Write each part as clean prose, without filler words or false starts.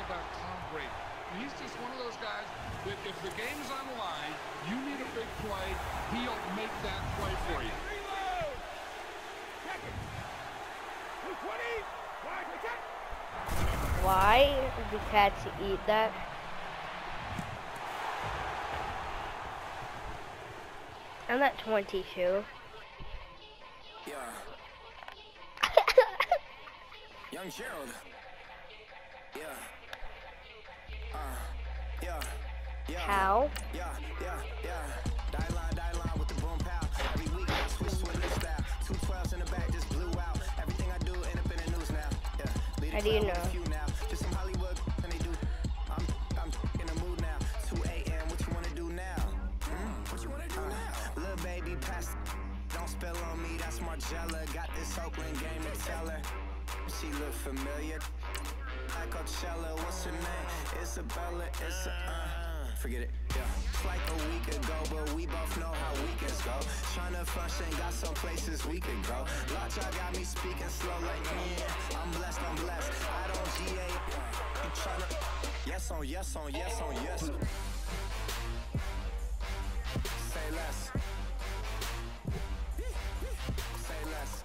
about Tom Brady. He's just one of those guys that if the game is on the line, you need a big play, he'll make that play for you. Why do cats eat that? I'm at 22. Yeah. Young Gerald. Yeah. Yeah. How? Yeah. Die line with the boom pow. Every week I switch to a new style. 212s in the back just blew out. Everything I do end up in the news now. Yeah. How do you know? Now. Just some Hollywood and they do. I'm in the mood now. 2 a.m. What you wanna do now? What you wanna do now? Little baby pass. Don't spill on me. That's Margella. Got this Oakland game to tell her. She look familiar. Like Coachella, what's her name? Isabella, forget it, yeah. It's like a week ago, but we both know how weekends go. Tryna function, got some places we could go. Lot y'all got me speaking slow like, yeah, I'm blessed. I don't GA, you tryna, yes on yes. Say less. Say less.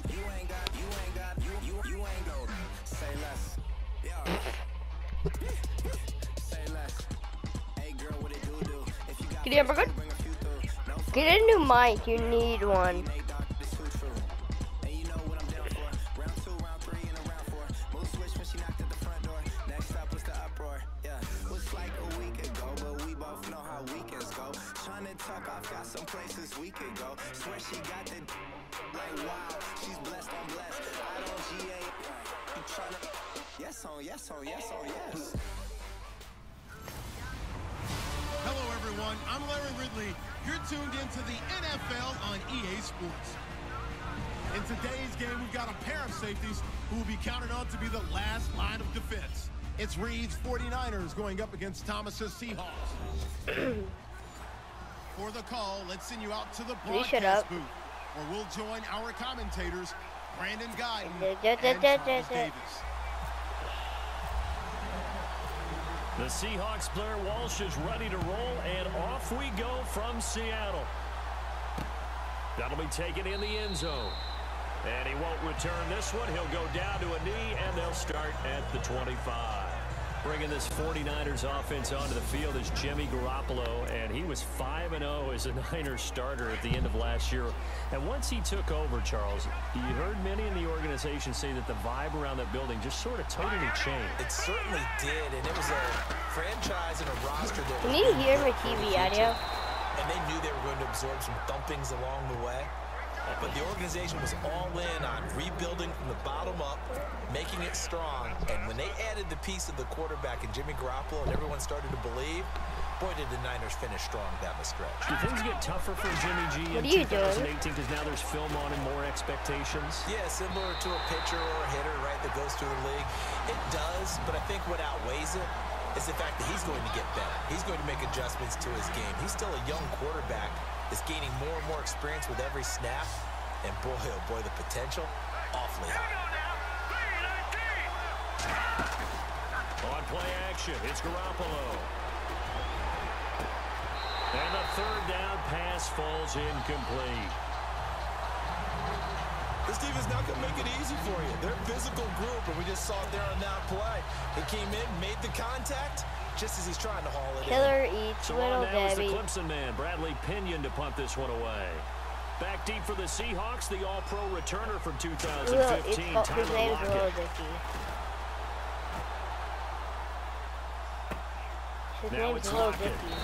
You ain't go. Say less. Yeah. Say less. Hey girl, what it do? If you got Get ever good? Get a new mic, you need one. And you know what I'm down for. Round 2, round 3, and round 4. Move switch when she knocked at the front door. Next up was the uproar. Yeah. Was like a week ago, but we both know how weekends go. Tryna tuck off, got some places we could go. Swear she got the like wow, she's blessed, I'm blessed. I don't GA. You tryna yes. Hello everyone, I'm Larry Ridley. You're tuned into the NFL on EA Sports. In today's game, we've got a pair of safeties who will be counted on to be the last line of defense. It's Reed's 49ers going up against Thomas's Seahawks. For the call, let's send you out to the broadcast booth, where we'll join our commentators, Brandon Guyton and Charles Davis. The Seahawks' Blair Walsh is ready to roll, and off we go from Seattle. That'll be taken in the end zone. And he won't return this one. He'll go down to a knee, and they'll start at the 25. Bringing this 49ers offense onto the field is Jimmy Garoppolo, and he was 5-0 as a Niners starter at the end of last year. And once he took over, Charles, you heard many in the organization say that the vibe around that building just sort of totally changed. It certainly did, and it was a franchise and a roster that... Can you hear my TV audio? And they knew they were going to absorb some thumpings along the way. But the organization was all in on rebuilding from the bottom up, making it strong. And when they added the piece of the quarterback and Jimmy Garoppolo and everyone started to believe, boy, did the Niners finish strong down the stretch. Do things get tougher for Jimmy G in 2018 because now there's film on and more expectations? Yeah, similar to a pitcher or a hitter, right, that goes through the league. It does, but I think what outweighs it is the fact that he's going to get better. He's going to make adjustments to his game. He's still a young quarterback that's gaining more and more experience with every snap. And boy, oh boy, the potential, awfully high. On play action, it's Garoppolo. And the third down pass falls incomplete. This defense not going to make it easy for you. They're a physical group, and we just saw it there on that play. He came in, made the contact, just as he's trying to haul it Killer in. eats so little on now is the Debbie. Clemson man, Bradley Pinion, to punt this one away. Back deep for the Seahawks, the all-pro returner from 2015, His name is Little Dicky. His name is Little Dicky.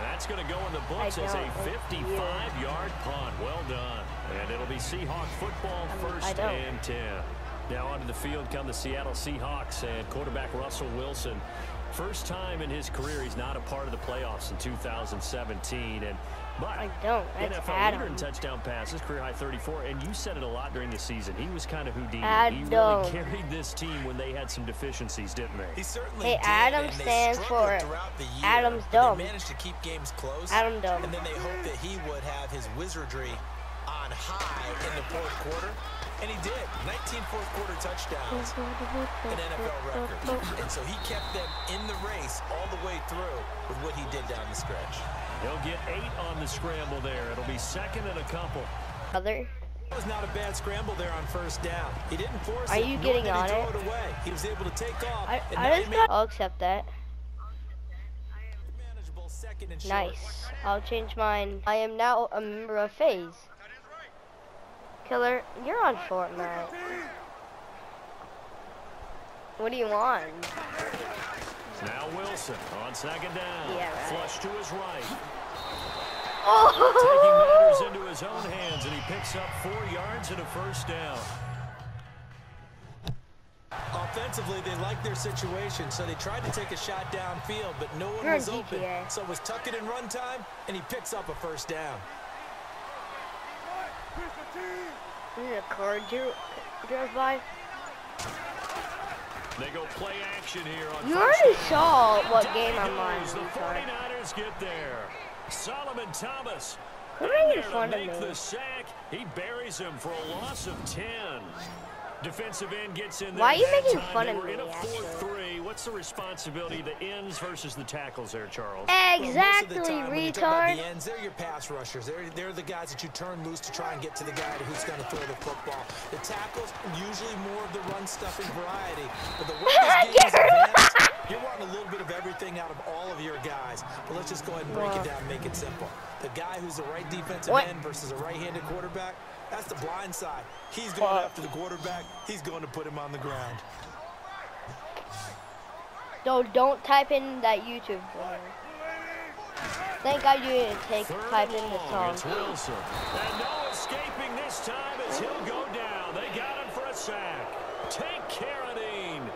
That's going to go in the books as a 55-yard punt. Well done. And it'll be Seahawk football first and 10. Now onto the field come the Seattle Seahawks and quarterback Russell Wilson. First time in his career he's not a part of the playoffs in 2017. But NFL leader in touchdown passes, career high 34, and you said it a lot during the season. He was kind of Houdini. He really carried this team when they had some deficiencies, didn't they? He certainly did. Adam stands for Adam's dumb. They managed to keep games close. Adam dumb. And then they hoped that he would have his wizardry on high in the fourth quarter. And he did. 19 fourth-quarter touchdowns, an NFL record. And so he kept them in the race all the way through with what he did down the stretch. He'll get 8 on the scramble there. It'll be second and a couple. Other. That was not a bad scramble there on first down. He didn't force it. Are you getting on it? Throw it away. He was able to take off. I'll accept that. Nice. I'll change mine. I am now a member of FaZe. Killer, you're on Fortnite. What do you want? Now Wilson on second down. Yeah, right. Flush to his right. Oh! Taking matters into his own hands, and he picks up 4 yards and a first down. Offensively, they liked their situation, so they tried to take a shot downfield, but no one was open. So it was tuck it in run time, and he picks up a first down. This is a car drove by. They go play action here on You already saw what game I'm on. The 49ers get there. Solomon Thomas. Who's making fun of me? The sack. He buries him for a loss of 10. Defensive end gets in there. Why are you making fun of We're me, in a actually? 4-3. What's the responsibility, the ends versus the tackles there, Charles? Exactly, Well, most of the time, when you talk about retard. the ends, they're your pass rushers. They're the guys that you turn loose to try and get to the guy who's going to throw the football. The tackles, usually more of the run-stuffing variety. But the way this game is advanced, you're wanting a little bit of everything out of all of your guys. But let's just go ahead and break it down and make it simple. The guy who's the right defensive end versus a right-handed quarterback, that's the blind side. He's going after the quarterback. He's going to put him on the ground. No, don't type in that YouTube for me. Thank God you didn't type in the song. It's Wilson. And no escaping this time as he'll go down. They got him for a sack. Take Carradine.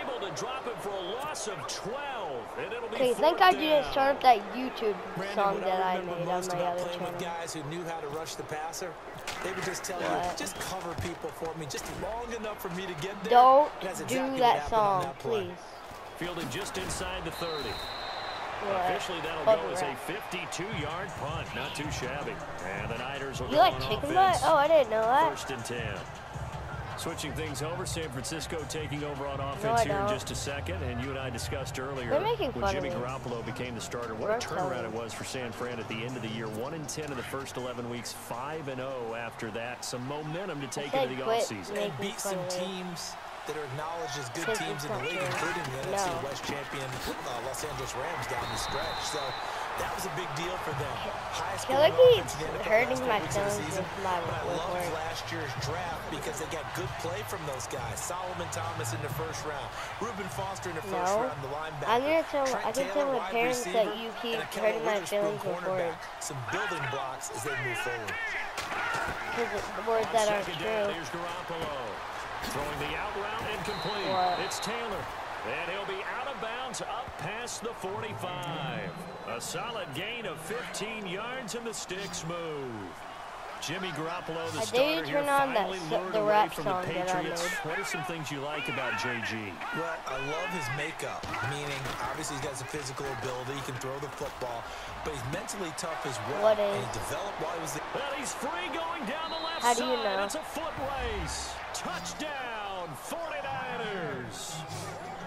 Able to drop him for a loss of 12. And it'll be Okay, thank God you didn't start up that YouTube song that I made on my other channel. With guys who knew how to rush the passer, they would just tell you, just cover people for me, just long enough for me to get there. Don't exactly do that song, please. Fielding just inside the 30. What? Officially, that'll go as a 52-yard punt. Not too shabby. And the Niners will You go like on chicken offense. butt? Oh, I didn't know that. 1st and 10. Switching things over, San Francisco taking over on offense here in just a second. And you and I discussed earlier when Jimmy Garoppolo became the starter, what a turnaround it was for San Fran at the end of the year. 1-10 in the first 11 weeks, 5-0 after that. Some momentum to take into the offseason. And beat some teams that are acknowledged as good teams in the league, including the NFC West champion Los Angeles Rams down the stretch. So that was a big deal for them. Highest I feel like he's hurting my feelings with my I work. loved last year's draft because they got good play from those guys. Solomon Thomas in the first round, Reuben Foster in the first round, the linebacker. I'm gonna tell my parents that you keep hurting my feelings with words. Some building blocks as they move forward. Because the words that aren't true. Here's Garoppolo. Throwing the out route incomplete. It's Taylor. And he'll be out of bounds up past the 45. A solid gain of 15 yards and the sticks move. Jimmy Garoppolo, the starter here, finally lured away from the Patriots. What are some things you like about JG? Well, I love his makeup, meaning obviously he's got some physical ability. He can throw the football, but he's mentally tough as well. And he developed while he was there. Well, he's free going down the left side. How do you know? It's a foot race. Touchdown, 49ers.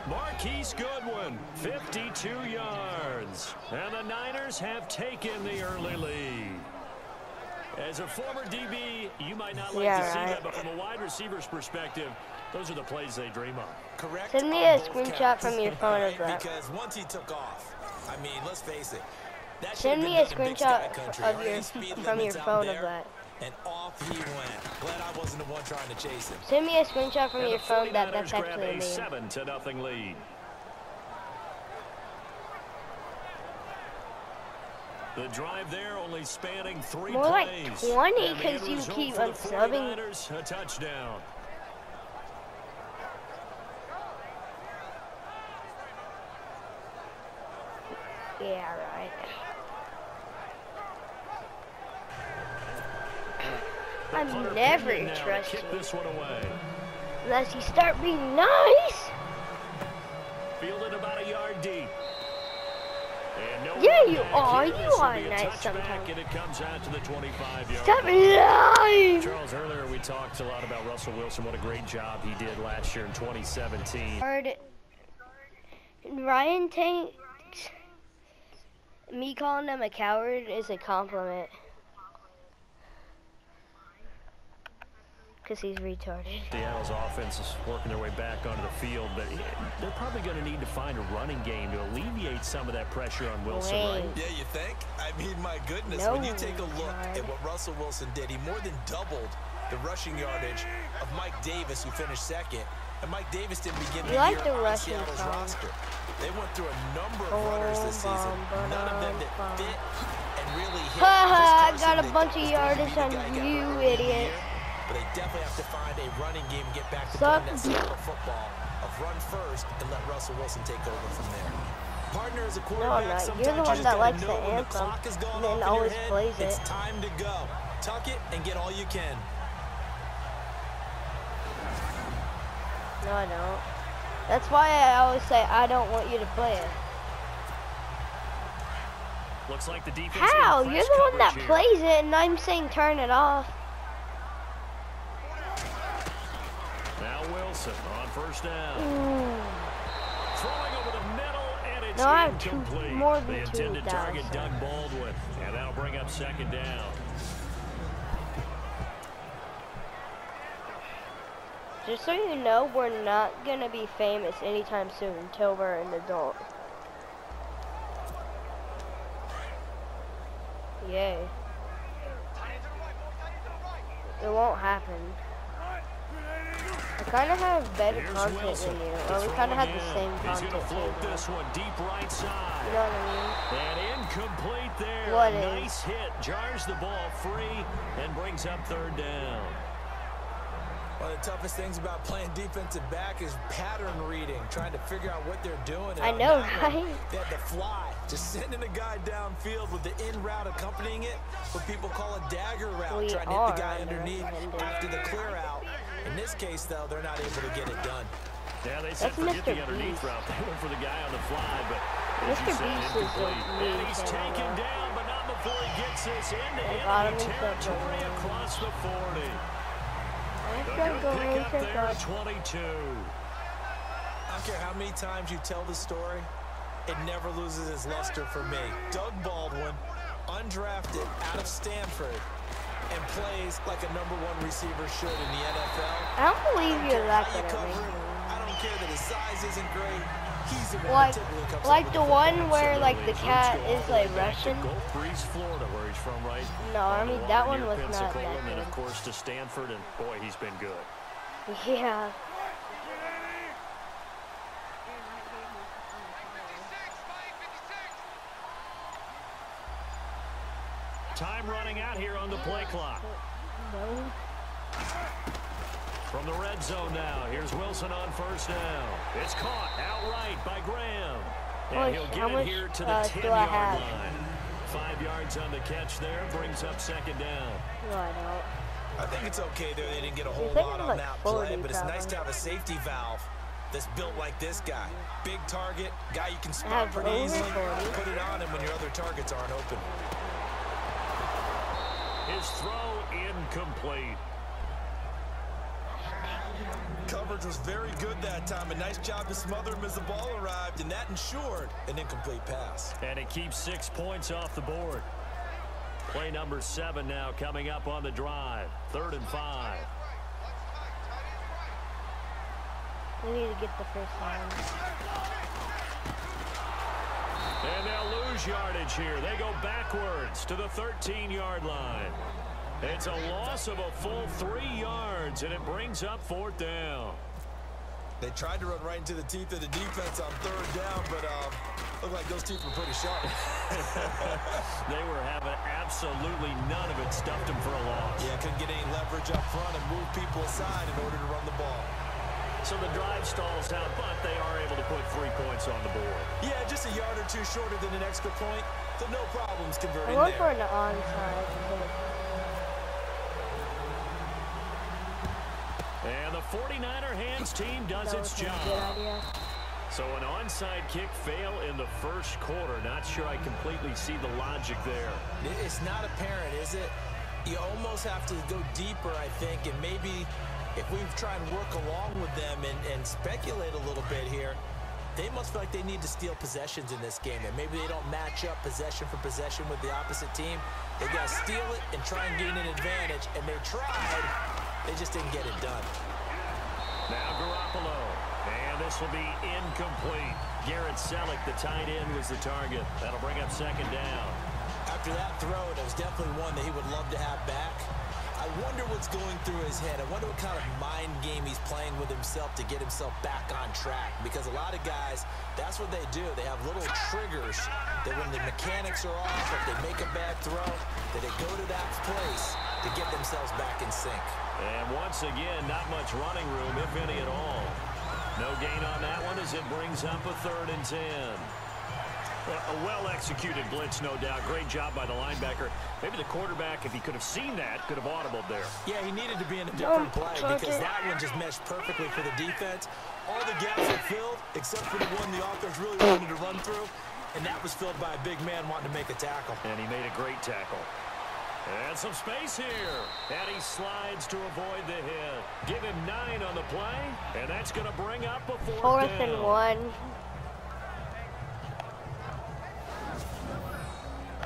Marquise Goodwin, 52 yards. And the Niners have taken the early lead. As a former DB, you might not like to see that, but from a wide receiver's perspective, those are the plays they dream of. Correct. Send me a screenshot from your phone of that. Because once he took off, I mean, let's face it. Send me a screenshot from your phone of that. And off he went. Glad I wasn't the one trying to chase him. Send me a screenshot from your phone that's actually a me. 7-0 lead. The drive there only spanning 3 More plays. Like 20 because you keep unsubbing. A touchdown. Yeah, right. I'm never trust you. This one away. Unless you start being nice. Fielded about a yard deep. And no Yeah, are you? Oh, you are nice sometimes. And it comes out to the 25-yard Stop lying. Charles, earlier we talked a lot about Russell Wilson. What a great job he did last year in 2017. Ryan takes me calling him a coward is a compliment. Because he's retarded. Seattle's offense is working their way back onto the field, but they're probably going to need to find a running game to alleviate some of that pressure on Wilson, right? Yeah, you think? I mean, my goodness, no, when you take a look at what Russell Wilson did, he more than doubled the rushing yardage of Mike Davis, who finished second. And Mike Davis didn't begin the year on Seattle's roster. They went through a number of runners this season, none of them that fit and really hit. I got a bunch of yardage on you, idiot. But they definitely have to find a running game and get back to playing that Seattle football of run first and let Russell Wilson take over from there. Partner as a quarterback, sometimes you're the one that likes the when the anthem clock has gone and then off in always your head, plays it. it's time to go. Tuck it and get all you can. No, I don't. That's why I always say I don't want you to play it. Looks like the defense. How? You're the one that plays it, and I'm saying turn it off. Now Wilson on first down. Throwing over the middle, and it's no, I have incomplete. more than the intended 2,000. target, Doug Baldwin, and that'll bring up second down. Just so you know, we're not gonna be famous anytime soon until we're an adult. Yay. It won't happen. I kind of have better content than you. Or we kind of have the same content. He's gonna float this one deep right side. You know what I mean? And incomplete there. What nice hit. Jars the ball free and brings up third down. One of the toughest things about playing defensive back is pattern reading, trying to figure out what they're doing. I know, right? They had to fly, just sending a guy downfield with the in route accompanying it, what people call a dagger route, trying to hit the guy underneath after the clear out. In this case, though, they're not able to get it done. Yeah, they said forget the underneath route. They went for the guy on the fly, but Mr. Beast is and he's taken down, but not before he gets this into enemy territory across the 40. Let's go Pick up there into at 22. I don't care how many times you tell the story, it never loses its luster for me. Doug Baldwin, undrafted out of Stanford, and plays like a #1 receiver should in the NFL. I don't believe you're that good at me. I don't care that his size isn't great. He's the one that typically comes like up the with one where like the cat is like Russian. Gulf Breeze, Florida, where he's from, right? No, I mean that one was not that And then, good. of course, to Stanford, and boy, he's been good. Yeah. Time running out here on the play clock. No. From the red zone now, here's Wilson on first down. It's caught outright by Graham. And he'll get it here to the 10-yard line. 5 yards on the catch there, brings up second down. No, I don't. I think it's okay there. They didn't get a whole lot on that play, but it's nice to have a safety valve that's built like this guy. Big target, guy you can spot pretty easily. Put it on him when your other targets aren't open. His throw incomplete. Coverage was very good that time. A nice job to smother him as the ball arrived, and that ensured an incomplete pass. And it keeps 6 points off the board. Play number 7 now coming up on the drive. 3rd and 5. We need to get the first down. And they'll lose yardage here. They go backwards to the 13-yard line. It's a loss of a full 3 yards, and it brings up 4th down. They tried to run right into the teeth of the defense on 3rd down, but looked like those teeth were pretty sharp. They were having absolutely none of it, stuffed them for a loss. Yeah, couldn't get any leverage up front and move people aside in order to run the ball. So the drive stalls out, but they are able to put 3 points on the board. Yeah, just a yard or two shorter than an extra point, so no problems converting I went there. for an onside. And the 49er hands team does its job. So an onside kick fail in the first quarter. Not sure I completely see the logic there. It's not apparent, is it? You almost have to go deeper, I think, and maybe if we try and work along with them and speculate a little bit here, they must feel like they need to steal possessions in this game, and maybe they don't match up possession for possession with the opposite team. They got to steal it and try and gain an advantage, and they tried. They just didn't get it done. Now Garoppolo, and this will be incomplete. Garrett Selleck, the tight end, was the target. That'll bring up second down. After that throw, it was definitely one that he would love to have back. I wonder what's going through his head. I wonder what kind of mind game he's playing with himself to get himself back on track. Because a lot of guys, that's what they do. They have little triggers that when the mechanics are off, if they make a bad throw, that they go to that place to get themselves back in sync. And once again, not much running room, if any at all. No gain on that one as it brings up a 3rd and 10. A well-executed blitz, no doubt. Great job by the linebacker. Maybe the quarterback, if he could have seen that, could have audibled there. Yeah, he needed to be in a different play because that one just meshed perfectly for the defense. All the gaps are filled except for the one the offense really wanted to run through, and that was filled by a big man wanting to make a tackle. And he made a great tackle. And some space here. And he slides to avoid the hit. Give him 9 on the play, and that's going to bring up a 4th and 1.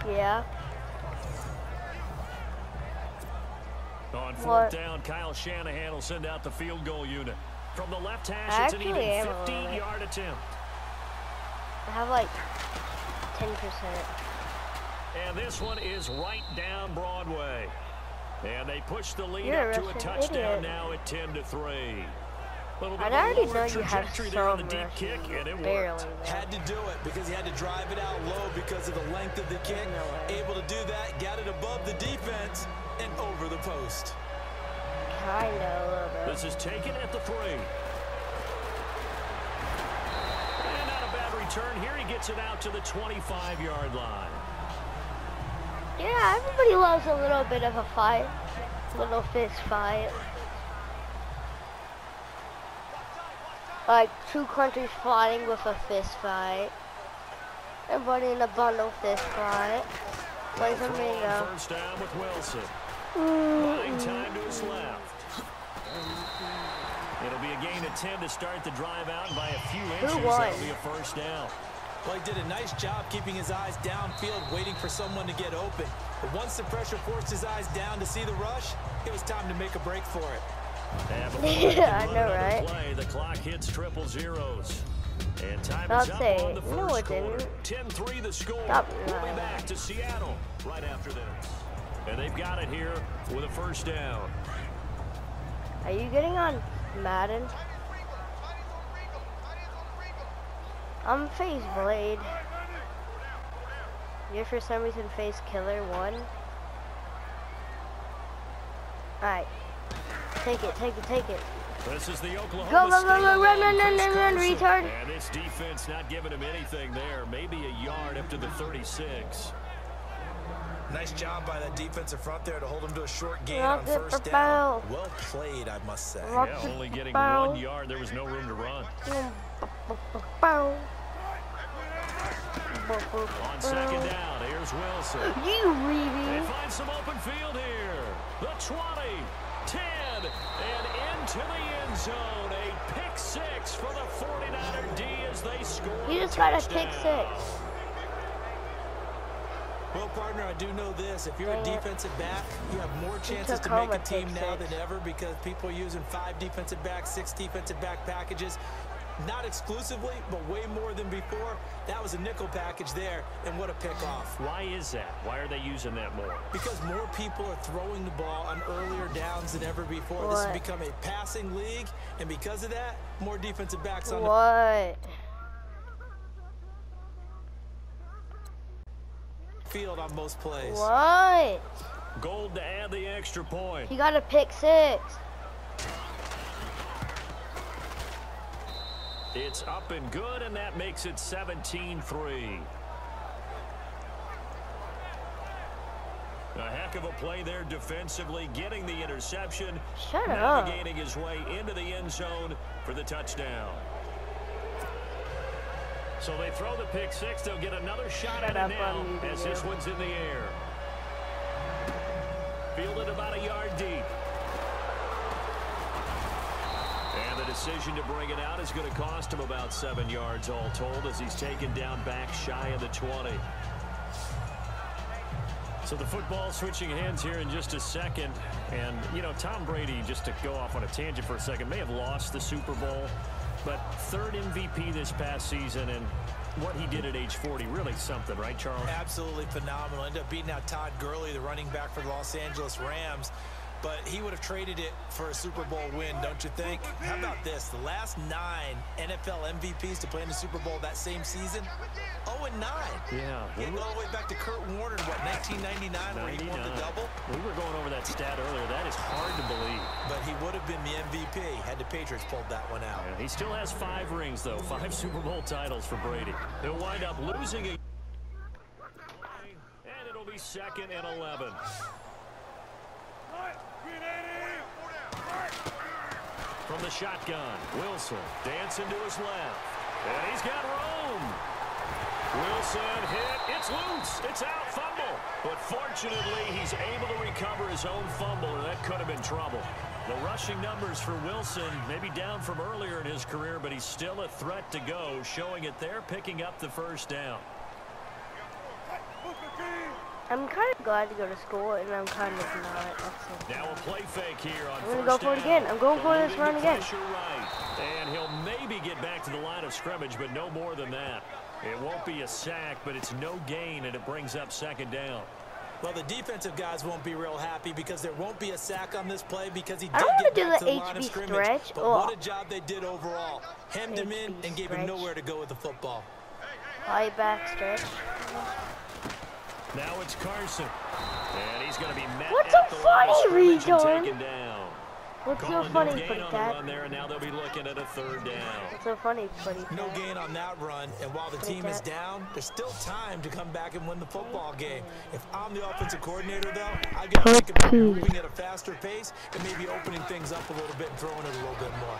Yeah. On 4th down, Kyle Shanahan will send out the field goal unit. From the left hash, it's an even 15-yard attempt. I have like 10%. And this one is right down Broadway. And they push the lead up to a touchdown now at 10-3. I already know you have some deep kick, and it barely. Had to do it because he had to drive it out low because of the length of the kick. Able to do that, got it above the defense and over the post. Kind of a little bit. This is taken at the 3. And not a bad return here. He gets it out to the 25-yard line. Yeah, everybody loves a little bit of a fight. Little fist fight. Like 2 countries fighting with a fist fight. Everybody in a bundle fist fight. Play some bingo. First down with Wilson. Buying time to his left. It'll be a gain of 10 to start the drive out. By a few inches, that'll be a first down. Well, he did a nice job keeping his eyes downfield, waiting for someone to get open. But once the pressure forced his eyes down to see the rush, it was time to make a break for it. Yeah, I know, right? Play, the clock hits triple zeros. And time is up on the first quarter. 10-3 the score. We'll be back to Seattle right after this. And they've got it here with a first down. Are you getting on Madan? I'm Phase Blade. You're for some reason Phase Killer 1. Alright. Take it, take it, take it. This is the Oklahoma go, State run, retard. And this defense not giving him anything there. Maybe a yard up to the 36. Nice job by that defensive front there to hold him to a short gain on first down. Well played, I must say. Yeah, only getting 1 yard. There was no room to run. On second down, here's Wilson. They find some open field here. The 20, 10, and into the end zone. A pick 6 for the 49er D as they score. You just got a pick 6. Well, partner, I do know this. If you're a defensive back, you have more chances to make a team now than ever because people are using 5 defensive backs, 6 defensive back packages. Not exclusively, but way more than before. That was a nickel package there, and what a pickoff. Why is that? Why are they using that more? Because more people are throwing the ball on earlier downs than ever before. This has become a passing league, and because of that, more defensive backs on the field on most plays. What? Gold to add the extra point. You got a pick 6. It's up and good, and that makes it 17-3. A heck of a play there defensively, getting the interception. Navigating his way into the end zone for the touchdown. So they throw the pick six. They'll get another shot at it now as this one's in the air. Fielded about a yard deep. And the decision to bring it out is going to cost him about 7 yards all told as he's taken down back shy of the 20. So the football switching hands here in just a second. And, you know, Tom Brady, just to go off on a tangent for a second, may have lost the Super Bowl, but 3rd MVP this past season, and what he did at age 40, really something, right, Charles? Absolutely phenomenal. Ended up beating out Todd Gurley, the running back for the Los Angeles Rams. But he would have traded it for a Super Bowl win, don't you think? How about this? The last 9 NFL MVPs to play in the Super Bowl that same season, 0-9. Yeah. Getting all the way back to Kurt Warner in, what, 1999 where he won the double? We were going over that stat earlier. That is hard to believe. But he would have been the MVP had the Patriots pulled that one out. Yeah, he still has 5 rings, though. 5 Super Bowl titles for Brady. He'll wind up losing a... And it'll be 2nd and 11. From the shotgun, Wilson dancing to his left. And he's got room. Wilson hit. It's loose. It's out. Fumble. But fortunately, he's able to recover his own fumble, or that could have been trouble. The rushing numbers for Wilson maybe down from earlier in his career, but he's still a threat to go, showing it there, picking up the first down. I'm kind of glad to go to school, and I'm kind of not. Now a play fake here on I'm going to go for it again. I'm going for this run again. Right. And he'll maybe get back to the line of scrimmage, but no more than that. It won't be a sack, but it's no gain, and it brings up 2nd down. Well, the defensive guys won't be real happy because there won't be a sack on this play because he I did don't get want back to to do the the line of HB scrimmage. stretch. But what a job they did overall. Hemmed him in and gave him nowhere to go with the football. High back stretch. Now it's Carson. And he's going to be met What's at so the line of funny, scrimmage and Regan? taken down. What's so Calling funny, no gain Putty on the Cat? run there, and now they'll be looking at a 3rd down. What's so funny, Putty Cat? No gain on that run, and while the team is down, there's still time to come back and win the football game. If I'm the offensive coordinator, though, I got to think about moving at a faster pace and maybe opening things up a little bit and throwing it a little bit more.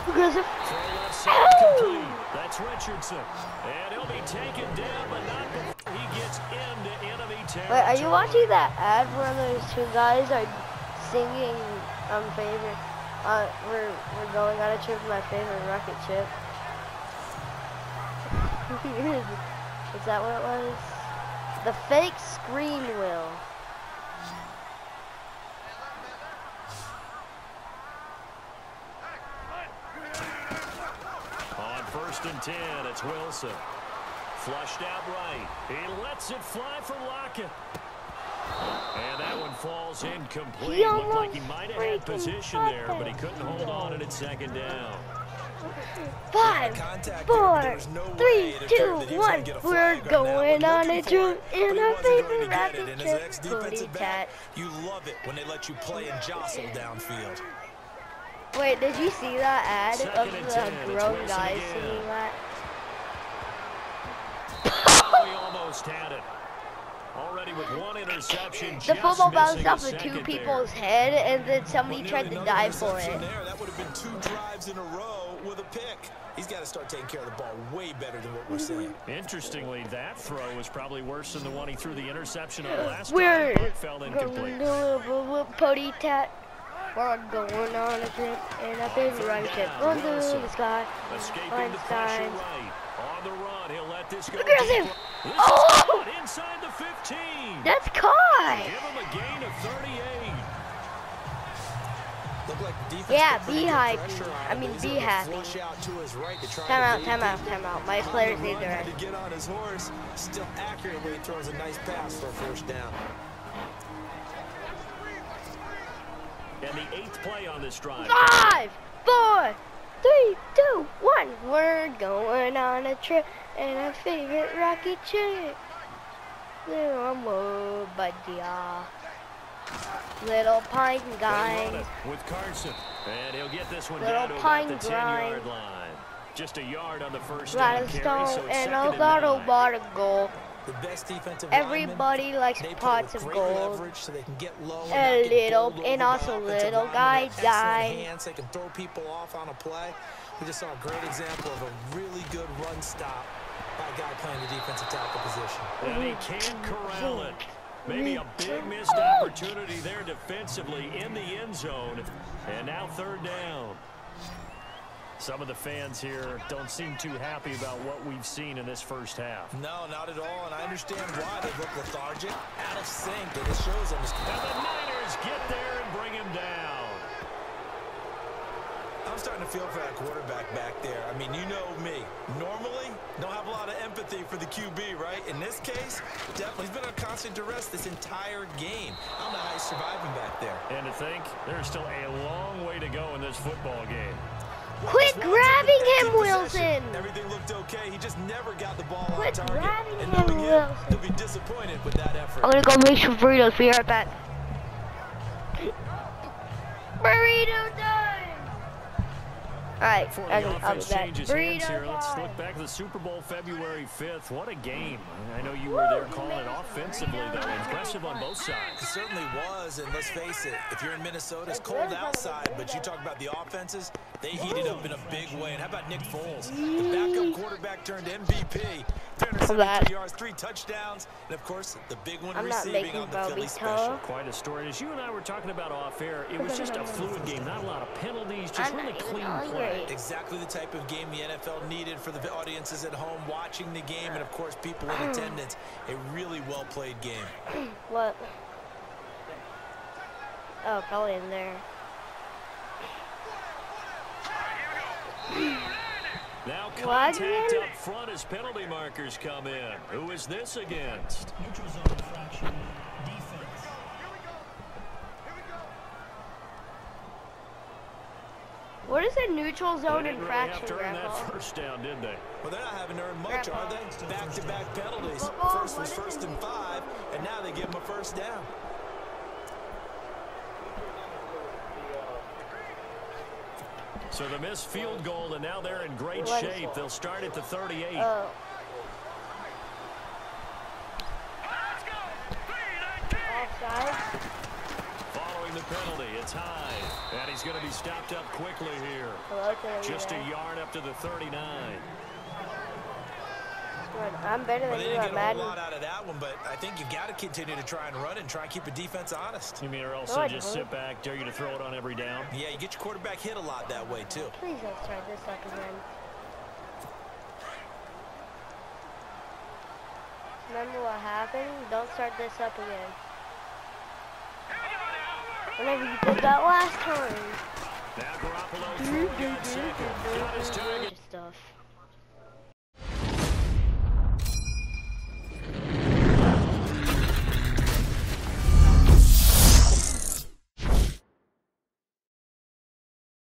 Because of... Throw left side complete. That's Richardson. And he'll be taken down, but not before he gets into enemy territory. Wait, are you watching that ad where those 2 guys are singing favorite? We're going on a trip with my favorite rocket ship. Is that what it was? The fake screen wheel. On 1st and 10, it's Wilson. Flushed out right. He lets it fly for Lockett. And that one falls incomplete. Looked like he might have had position there, but he couldn't hold on, and it's 2nd down. 5, 4, 3, 2, 1. We're going on a trip in our favorite rocket ship. Putty Cat. You love it when they let you play and jostle downfield. Wait, did you see that ad 2nd and 10, of the grown guys singing that? Oh, he almost had it. Already with 1 interception. The football bounced off of 2 people's head, and then somebody tried to dive for it. That would have been 2 drives in a row with a pick. He's got to start taking care of the ball way better than what we're seeing. Interestingly, that throw is probably worse than the one he threw the interception on last We're time. It fell incomplete. Putty Cat. We're going on a trip in a favorite rocket ship. Run through the sky. Escaping the pressure right. On the run, he'll let this go. Aggressive. This Oh! is inside the 15. That's caught. Give him a gain of 38. Look like the defense Yeah, put be pretty good happy. pressure on I him, mean, but he's be able to happy. flush out to his right to try Time to out, evade time out. My On the players need run, to had rest. to get on his horse. Still accurately throws a nice pass for a 1st down. And the 8th play on this drive. 5, 4, 3, 2, 1. We're going on a trip in a favorite rocket ship. Little pine guy. With Carson. And he'll get this one Little down to about pine the grind. 10-yard line. Just a yard on the 1st Lot down of carry, stone so it's and 2nd a and lot of 9. bought a goal. The best defensive Everybody linemen, likes they play pots with of great gold. leverage so they can get low A and not get little, bowled and over by also offensive little linemen. guy Excellent died. hands, they can throw people off on a play. We just saw a great example of a really good run stop by a guy playing the defensive tackle position. And he can't corral it. Maybe a big missed opportunity there defensively in the end zone. And now third down. Some of the fans here don't seem too happy about what we've seen in this first half. No, not at all, and I understand why. They look lethargic, out of sync, and it shows them. And the Niners get there and bring him down. I'm starting to feel for that quarterback back there. I mean, you know me. Normally, don't have a lot of empathy for the QB, right? In this case, definitely. He's been on constant duress this entire game. I don't know how he's surviving back there. And to think, there's still a long way to go in this football game. Quit grabbing him, Wilson! Everything looked okay. He just never got the ball Quit on target. grabbing And him, knowing him, Wilson. he'll be disappointed with that effort. I'm gonna go make some burritos. Be right back. Burrito time! Alright, Before I'll the be offense back. changes hands here, Burrito let's time! look back to the Super Bowl February 5th. What a game. I know you were there calling it offensively, though. Impressive on both sides. It certainly was, and let's face it, if you're in Minnesota, it's cold outside, but you talk about the offenses, they heated up in a big way. And how about Nick Foles? The backup quarterback turned MVP. 373 yards, 3 touchdowns, and of course, the big one receiving on the Philly special. Quite a story. As you and I were talking about off air, it was just a fluid game. Not a lot of penalties, just really clean play. Exactly the type of game the NFL needed for the audiences at home watching the game, and of course, people in attendance. A really well-played game. What? Oh, probably in there. Now contact up front as penalty markers come in. Who is this against? Neutral zone infraction. Defense. What is a neutral zone They didn't really infraction, have to earn Grandpa? that first down, did they? Well, they're not having to earn much, are they? Back-to-back penalties. Football, First was what is 1st and 5, and now they give them a first down. So the missed field goal, and now they're in great shape. They'll start at the 38. Oh. Offside. Following the penalty, it's high. And he's going to be stopped up quickly here. Hello, Just a yard up to the 39. I'm better Well, than they you didn't at get a Madden. whole lot out of that one, but I think you got to continue to try and run and try and keep a defense honest. You mean or else No, I just don't. sit back, dare you to throw it on every down? Yeah, you get your quarterback hit a lot that way, too. Please don't start this up again. Remember what happened? Don't start this up again. Whenever you did that last time. Now Garoppolo throwing on second. Got his target. Stuff.